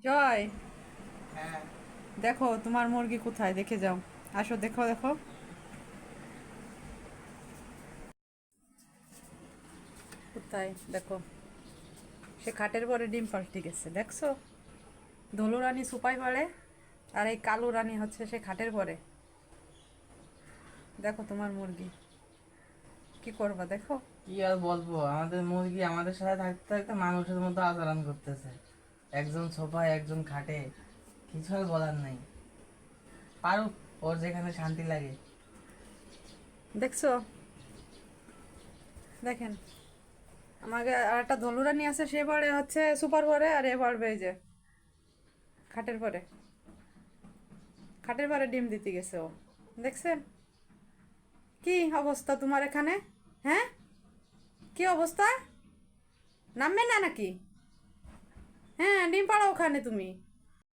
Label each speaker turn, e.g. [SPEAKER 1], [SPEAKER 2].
[SPEAKER 1] জয়,
[SPEAKER 2] হ্যাঁ।
[SPEAKER 1] দেখো তোমার মুরগি কোথায়, দেখে যাও। আসো, দেখো দেখো। কোথায় দেখো। সে খাটের পরে ডিম পাল্টে গেছে, দেখছো? ধলু রানী সুপাই পাড়ে, আর এই কালো রানী হচ্ছে সে খাটের পরে। দেখো তোমার মুরগি কি করবা, দেখো।
[SPEAKER 2] কি আর বলবো, আমাদের মুরগি আমাদের সাথে থাকতে থাকতে মানুষের মতো আচরণ করতেছে। একজন সোফায়, একজন খাটে। কিছু আর বলার নাই। পারুক, ওর যেখানে শান্তি লাগে।
[SPEAKER 1] দেখছো, দেখেন। আমাকে আর একটা ধলু রানী আছে, সে পরে হচ্ছে সুপার পরে, আর এ পারবে এই যে খাটের পরে। খাটের পরে ডিম দিতে গেছে ও, দেখছেন? কি অবস্থা তোমার এখানে? হ্যাঁ, কি অবস্থা? নামবে না নাকি? হ্যাঁ, ডিম পাড়ো ওখানে তুমি।